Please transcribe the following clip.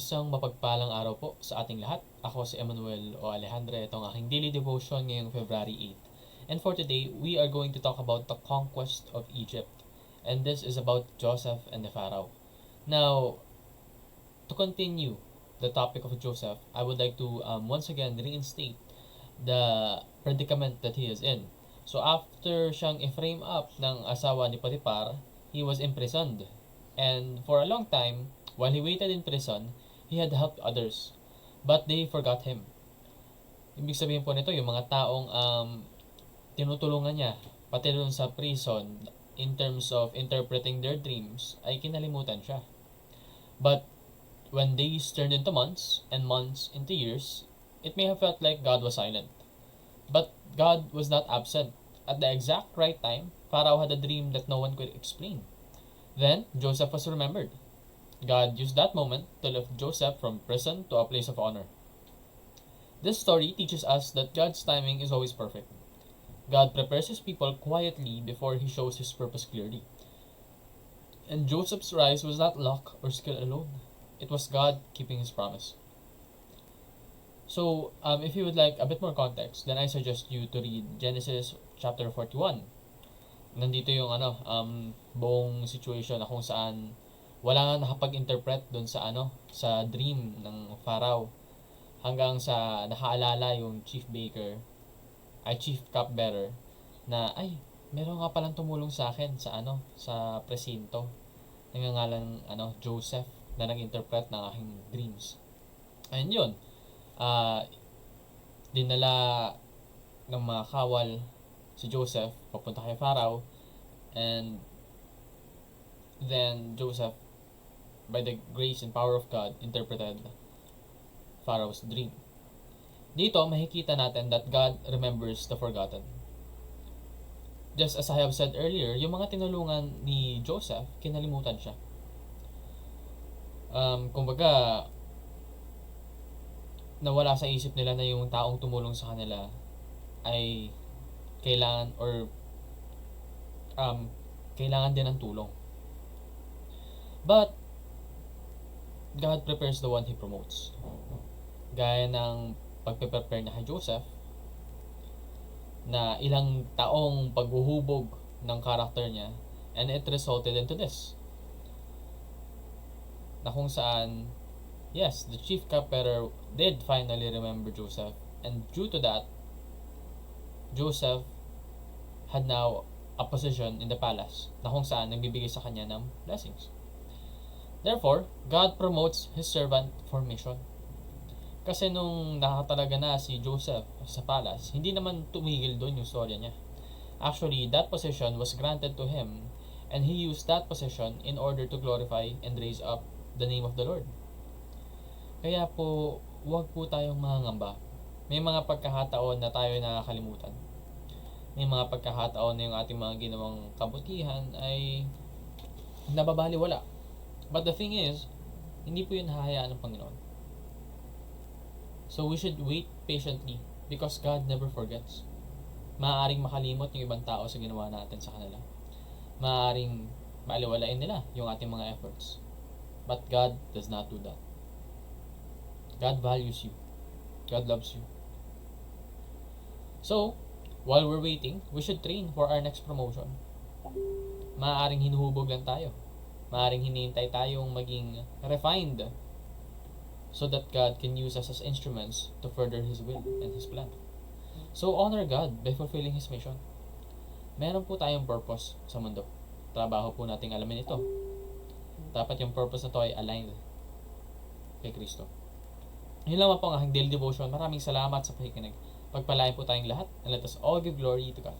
Isang mapagpalang araw po sa ating lahat. Ako si Emmanuel o Alejandro. Ito ang aking daily devotion ngayong February 8. And for today, we are going to talk about the conquest of Egypt. And this is about Joseph and the Pharaoh. Now, to continue the topic of Joseph, I would like to once again reinstate the predicament that he is in. So after siyang i-frame up ng asawa ni Potiphar, he was imprisoned. And for a long time, while he waited in prison, he had helped others. But they forgot him. Ibig sabihin po nito, yung mga taong tinutulungan niya, pati dun sa prison, in terms of interpreting their dreams, ay kinalimutan siya. But when days turned into months, and months into years, it may have felt like God was silent. But God was not absent. At the exact right time, Pharaoh had a dream that no one could explain. Then, Joseph was remembered. God used that moment to lift Joseph from prison to a place of honor. This story teaches us that God's timing is always perfect. God prepares his people quietly before he shows his purpose clearly. And Joseph's rise was not luck or skill alone. It was God keeping his promise. So, if you would like a bit more context, then I suggest you to read Genesis chapter 41. Nandito yung buong situation na kung saan wala nga nakapag-interpret doon sa dream ng Pharaoh, hanggang sa nakaalala yung chief cupbearer na meron nga palang tumulong sa akin sa presinto, nangangalan Joseph, na nag-interpret ng aking dreams. And yun, dinala ng mga kawal si Joseph papunta kay Pharaoh, and then Joseph, by the grace and power of God, interpreted Pharaoh's dream. Dito, makikita natin that God remembers the forgotten. Just as I have said earlier, yung mga tinulungan ni Joseph, kinalimutan siya. Kumbaga, nawala sa isip nila na yung taong tumulong sa kanila ay kailangan din ng tulong. But God prepares the one He promotes. Gaya ng pagpe-prepare niya kay Joseph, na ilang taong paghuhubog ng karakter niya, and it resulted into this. Na kung saan, yes, the chief cupbearer did finally remember Joseph, and due to that, Joseph had now a position in the palace na kung saan nagbibigay sa kanya ng blessings. Therefore, God promotes His servant for mission. Kasi nung nakatalaga na si Joseph sa palace, hindi naman tumigil doon yung storya niya. Actually, that position was granted to him, and he used that position in order to glorify and raise up the name of the Lord. Kaya po, huwag po tayong mangangamba. May mga pagkakataon na tayo nakakalimutan. May mga pagkakataon na yung ating mga ginawang kabutihan ay nababaliwala. But the thing is, hindi po yun hahayaan ng Panginoon. So we should wait patiently because God never forgets. Maaaring makalimot yung ibang tao sa ginawa natin sa kanila. Maaaring maaliwalain nila yung ating mga efforts. But God does not do that. God values you. God loves you. So, while we're waiting, we should train for our next promotion. Maaaring hinuhubog lang tayo. Maaaring hinihintay tayong maging refined so that God can use us as instruments to further His will and His plan. So, honor God by fulfilling His mission. Meron po tayong purpose sa mundo. Trabaho po nating alamin ito. Dapat yung purpose na to ay aligned kay Kristo. Yun lang po ang aking daily devotion. Maraming salamat sa pakikinig. Pagpalain po tayong lahat, and let us all give glory to God.